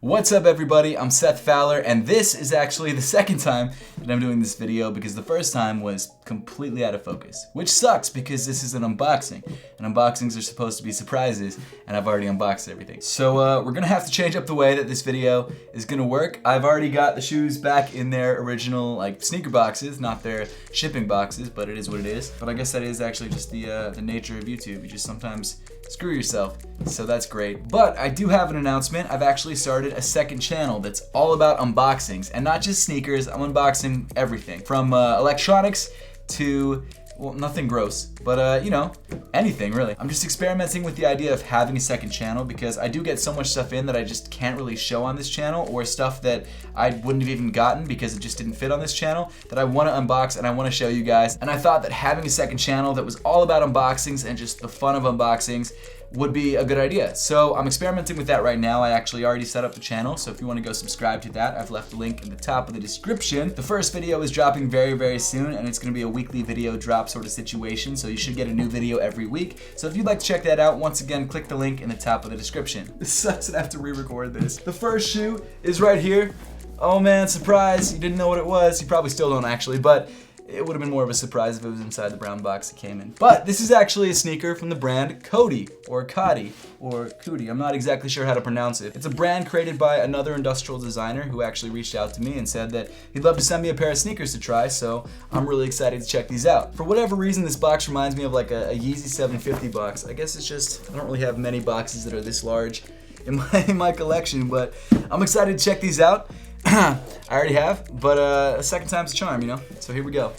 What's up everybody, I'm Seth Fowler, and this is actually the second time that I'm doing this video because the first time was completely out of focus. Which sucks because this is an unboxing, and unboxings are supposed to be surprises, and I've already unboxed everything. So we're gonna have to change up the way that this video is gonna work. I've already got the shoes back in their original sneaker boxes, not their shipping boxes, but it is what it is. But I guess that is actually just the nature of YouTube. You just sometimes screw yourself, so that's great. But I do have an announcement. I've actually started a second channel that's all about unboxings, and not just sneakers. I'm unboxing everything from electronics to, well, nothing gross, but you know, anything really. I'm just experimenting with the idea of having a second channel because I do get so much stuff in that I just can't really show on this channel, or stuff that I wouldn't have even gotten because it just didn't fit on this channel that I want to unbox and I want to show you guys. And I thought that having a second channel that was all about unboxings and just the fun of unboxings would be a good idea. So I'm experimenting with that right now. I actually already set up the channel, so if you want to go subscribe to that, I've left the link in the top of the description. The first video is dropping very, very soon, and it's going to be a weekly video drop sort of situation, so you should get a new video every week. So if you'd like to check that out, once again, click the link in the top of the description. This sucks that I have to re-record this. The first shoe is right here. Oh man, surprise! You didn't know what it was. You probably still don't actually, but it would have been more of a surprise if it was inside the brown box it came in. But this is actually a sneaker from the brand Cody, or Cody, or Cody. I'm not exactly sure how to pronounce it. It's a brand created by another industrial designer who actually reached out to me and said that he'd love to send me a pair of sneakers to try, so I'm really excited to check these out. For whatever reason, this box reminds me of like a Yeezy 750 box. I guess it's just, I don't really have many boxes that are this large in my collection, but I'm excited to check these out. I already have, but a second time's a charm, you know? So here we go.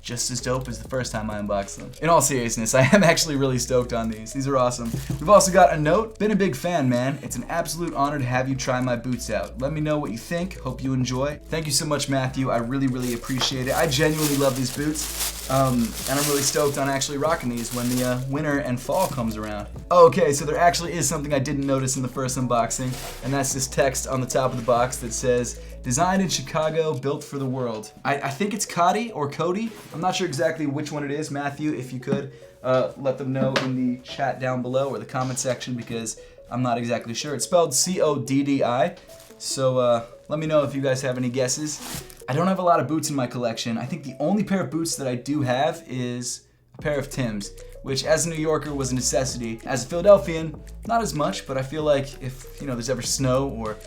Just as dope as the first time I unboxed them. In all seriousness, I am actually really stoked on these. These are awesome. We've also got a note. Been a big fan, man. It's an absolute honor to have you try my boots out. Let me know what you think. Hope you enjoy. Thank you so much, Matthew. I really, really appreciate it. I genuinely love these boots. And I'm really stoked on actually rocking these when the winter and fall comes around. Okay, so there actually is something I didn't notice in the first unboxing, and that's this text on the top of the box that says, "Designed in Chicago, built for the world." I think it's Cody or Cody. I'm not sure exactly which one it is. Matthew, if you could let them know in the chat down below or the comment section, because I'm not exactly sure. It's spelled C-O-D-D-I. So let me know if you guys have any guesses. I don't have a lot of boots in my collection. I think the only pair of boots that I do have is a pair of Timbs, which as a New Yorker was a necessity. As a Philadelphian, not as much, but I feel like if there's ever snow or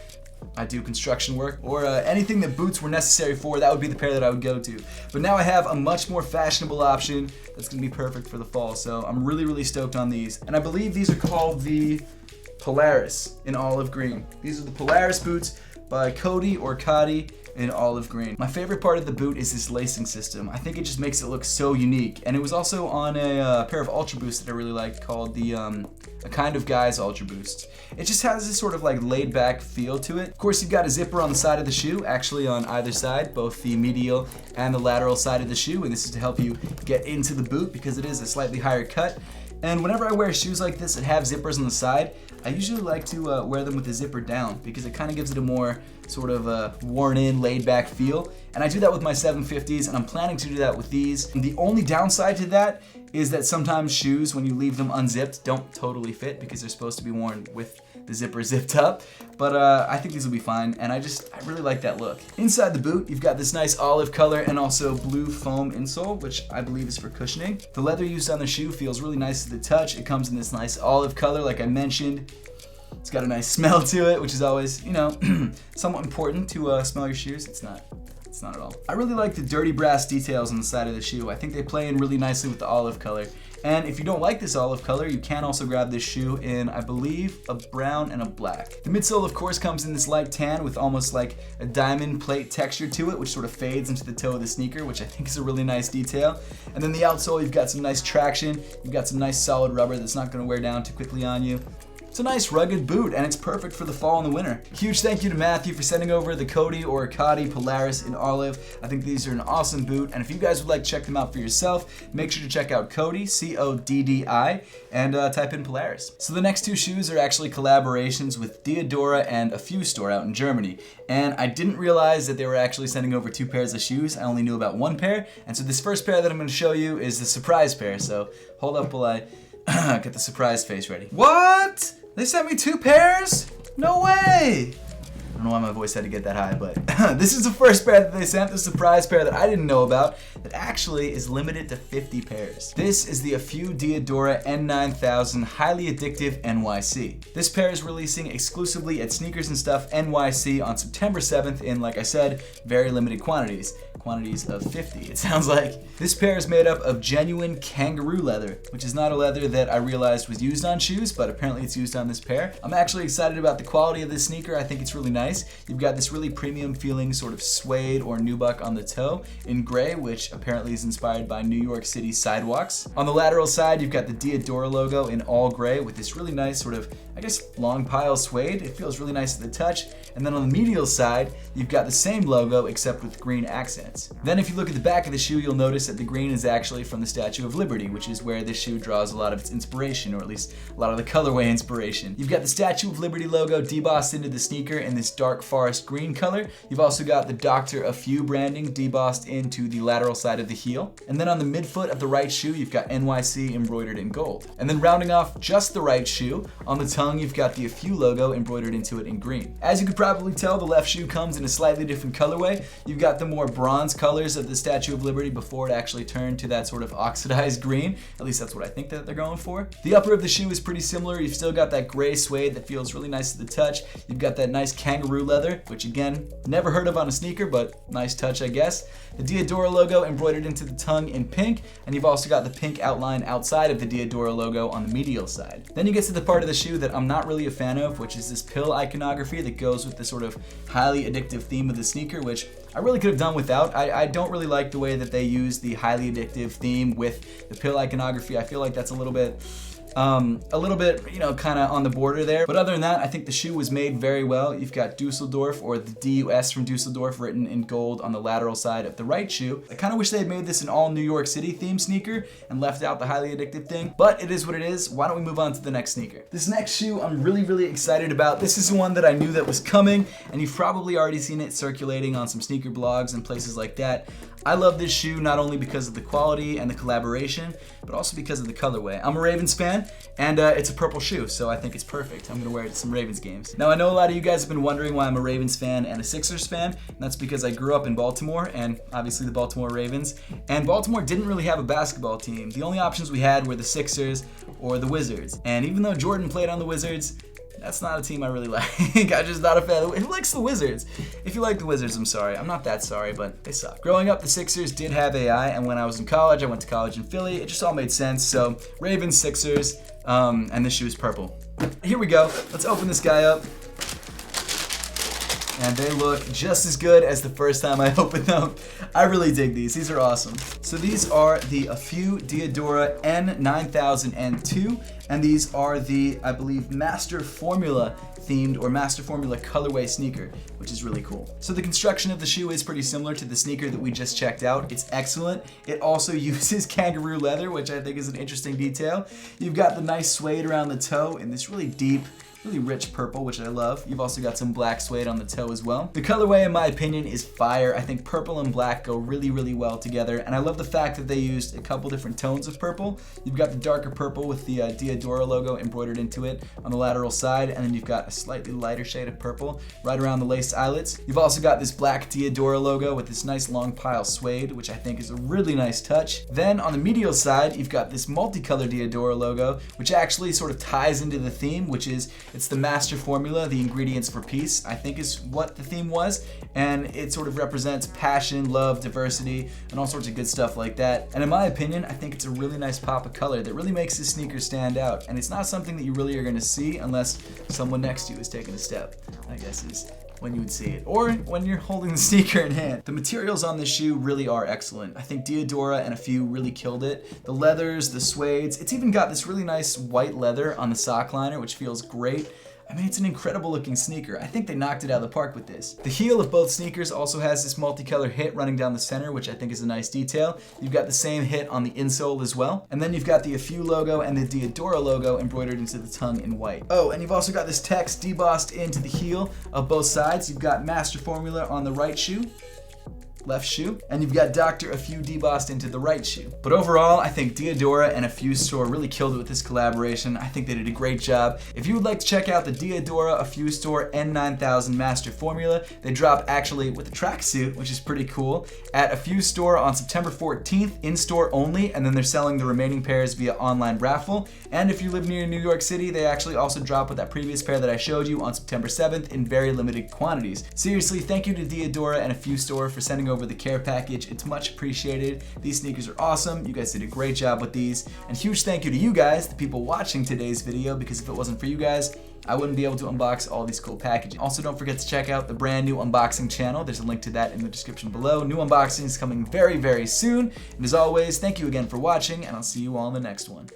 I do construction work or anything that boots were necessary for, that would be the pair that I would go to. But now I have a much more fashionable option that's gonna be perfect for the fall, so I'm really, really stoked on these. And I believe these are called the Polaris in olive green. These are the Polaris boots by Cody or Cody in olive green. My favorite part of the boot is this lacing system. I think it just makes it look so unique. And it was also on a pair of Ultra Boosts that I really like called the A Kind of Guy's Ultra Boost. It just has this sort of laid back feel to it. Of course, you've got a zipper on the side of the shoe, actually on either side, both the medial and the lateral side of the shoe. And this is to help you get into the boot because it is a slightly higher cut. And whenever I wear shoes like this that have zippers on the side, I usually like to wear them with the zipper down because it kind of gives it a more sort of worn-in, laid-back feel. And I do that with my 750s, and I'm planning to do that with these. And the only downside to that is that sometimes shoes, when you leave them unzipped, don't totally fit because they're supposed to be worn with the zipper zipped up. But I think these will be fine, and I really like that look. Inside the boot, you've got this nice olive color and also blue foam insole, which I believe is for cushioning. The leather used on the shoe feels really nice to the touch. It comes in this nice olive color, like I mentioned. It's got a nice smell to it, which is always, somewhat important to smell your shoes. It's not at all. I really like the dirty brass details on the side of the shoe. I think they play in really nicely with the olive color. And if you don't like this olive color, you can also grab this shoe in, I believe, a brown and a black. The midsole, of course, comes in this light tan with almost like a diamond plate texture to it, which sort of fades into the toe of the sneaker, which I think is a really nice detail. And then the outsole, you've got some nice traction. You've got some nice solid rubber that's not gonna wear down too quickly on you. It's a nice rugged boot, and it's perfect for the fall and the winter. Huge thank you to Matthew for sending over the Cody or Cody Polaris in olive. I think these are an awesome boot, and if you guys would like to check them out for yourself, make sure to check out Cody, C-O-D-D-I, and type in Polaris. So the next two shoes are actually collaborations with Diadora and a Few store out in Germany. And I didn't realize that they were actually sending over two pairs of shoes. I only knew about one pair, and so this first pair that I'm gonna show you is the surprise pair. So hold up while I get the surprise face ready. What? They sent me 2 pairs? No way! I don't know why my voice had to get that high, but this is the first pair that they sent, the surprise pair that I didn't know about, that actually is limited to 50 pairs. This is the Afu Diadora N9000 Highly Addictive NYC. This pair is releasing exclusively at Sneakers and Stuff NYC on September 7th in, like I said, very limited quantities of 50, it sounds like. This pair is made up of genuine kangaroo leather, which is not a leather that I realized was used on shoes, but apparently it's used on this pair. I'm actually excited about the quality of this sneaker. I think it's really nice. You've got this really premium feeling sort of suede or nubuck on the toe in gray, which apparently is inspired by New York City sidewalks. On the lateral side, you've got the Diadora logo in all gray with this really nice sort of, I guess, long pile suede. It feels really nice to the touch. And then on the medial side, you've got the same logo except with green accents. Then if you look at the back of the shoe, you'll notice that the green is actually from the Statue of Liberty, which is where this shoe draws a lot of its inspiration, or at least a lot of the colorway inspiration. You've got the Statue of Liberty logo debossed into the sneaker in this dark forest green color. You've also got the Dr. Afu branding debossed into the lateral side of the heel. And then on the midfoot of the right shoe, you've got NYC embroidered in gold. And then rounding off just the right shoe, on the tongue, you've got the Afu logo embroidered into it in green. As you could probably tell, the left shoe comes in a slightly different colorway. You've got the more bronze colors of the Statue of Liberty before it actually turned to that sort of oxidized green. At least that's what I think that they're going for. The upper of the shoe is pretty similar. You've still got that gray suede that feels really nice to the touch. You've got that nice kangaroo leather, which again, never heard of on a sneaker, but nice touch, I guess. The Diadora logo embroidered into the tongue in pink, and you've also got the pink outline outside of the Diadora logo on the medial side. Then you get to the part of the shoe that I'm not really a fan of, which is this pill iconography that goes with the sort of highly addictive theme of the sneaker, which I really could have done without. I don't really like the way that they use the highly addictive theme with the pill iconography. I feel like that's a little bit, you know, kind of on the border there. But other than that, I think the shoe was made very well. You've got Dusseldorf, or the DUS from Dusseldorf, written in gold on the lateral side of the right shoe. I kind of wish they had made this an all New York City themed sneaker and left out the highly addictive thing, but it is what it is. Why don't we move on to the next sneaker? This next shoe I'm really excited about. This is one that I knew that was coming, and you've probably already seen it circulating on some sneaker blogs and places like that. I love this shoe not only because of the quality and the collaboration, but also because of the colorway. I'm a Ravens fan, and it's a purple shoe, so I think it's perfect. I'm gonna wear it to some Ravens games. Now, I know a lot of you guys have been wondering why I'm a Ravens fan and a Sixers fan, and that's because I grew up in Baltimore, and obviously the Baltimore Ravens, and Baltimore didn't really have a basketball team. The only options we had were the Sixers or the Wizards, and even though Jordan played on the Wizards, that's not a team I really like. I'm just not a fan. Who likes the Wizards? If you like the Wizards, I'm sorry. I'm not that sorry, but they suck. Growing up, the Sixers did have AI, and when I was in college, I went to college in Philly. It just all made sense. So Ravens, Sixers, and this shoe is purple. Here we go. Let's open this guy up. And they look just as good as the first time I opened them. I really dig these. These are awesome. So these are the Afu Diadora N9002, and these are the, I believe, Master Formula themed or Master Formula colorway sneaker, which is really cool. So the construction of the shoe is pretty similar to the sneaker that we just checked out. It's excellent. It also uses kangaroo leather, which I think is an interesting detail. You've got the nice suede around the toe in this really deep, really rich purple, which I love. You've also got some black suede on the toe as well. The colorway, in my opinion, is fire. I think purple and black go really well together, and I love the fact that they used a couple different tones of purple. You've got the darker purple with the Diadora logo embroidered into it on the lateral side, and then you've got a slightly lighter shade of purple right around the lace eyelets. You've also got this black Diadora logo with this nice long pile suede, which I think is a really nice touch. Then on the medial side, you've got this multicolored Diadora logo, which actually sort of ties into the theme, which is it's the Master Formula, the ingredients for peace, I think is what the theme was, and it sort of represents passion, love, diversity, and all sorts of good stuff like that. And in my opinion, I think it's a really nice pop of color that really makes this sneaker stand out, and it's not something that you really are going to see unless someone next to you is taking a step, I guess is when you would see it, or when you're holding the sneaker in hand. The materials on this shoe really are excellent. I think Diadora and Afu really killed it. The leathers, the suedes, it's even got this really nice white leather on the sock liner, which feels great. I mean, it's an incredible looking sneaker. I think they knocked it out of the park with this. The heel of both sneakers also has this multicolor hit running down the center, which I think is a nice detail. You've got the same hit on the insole as well. And then you've got the Afu logo and the Diadora logo embroidered into the tongue in white. Oh, and you've also got this text debossed into the heel of both sides. You've got Master Formula on the right shoe, left shoe, and you've got Dr. A Few debossed into the right shoe. But overall, I think Diadora and A Few store really killed it with this collaboration. I think they did a great job. If you would like to check out the Diadora A Few store N9000 Master Formula, they drop actually with a tracksuit, which is pretty cool, at A Few store on September 14th, in-store only, and then they're selling the remaining pairs via online raffle. And if you live near New York City, they actually also drop with that previous pair that I showed you on September 7th in very limited quantities. Seriously, thank you to Diadora and A Few store for sending over the care package. It's much appreciated. These sneakers are awesome. You guys did a great job with these. And huge thank you to you guys, the people watching today's video, because if it wasn't for you guys, I wouldn't be able to unbox all these cool packages. Also, don't forget to check out the brand new unboxing channel. There's a link to that in the description below. New unboxings coming very, very soon. And as always, thank you again for watching, and I'll see you all in the next one.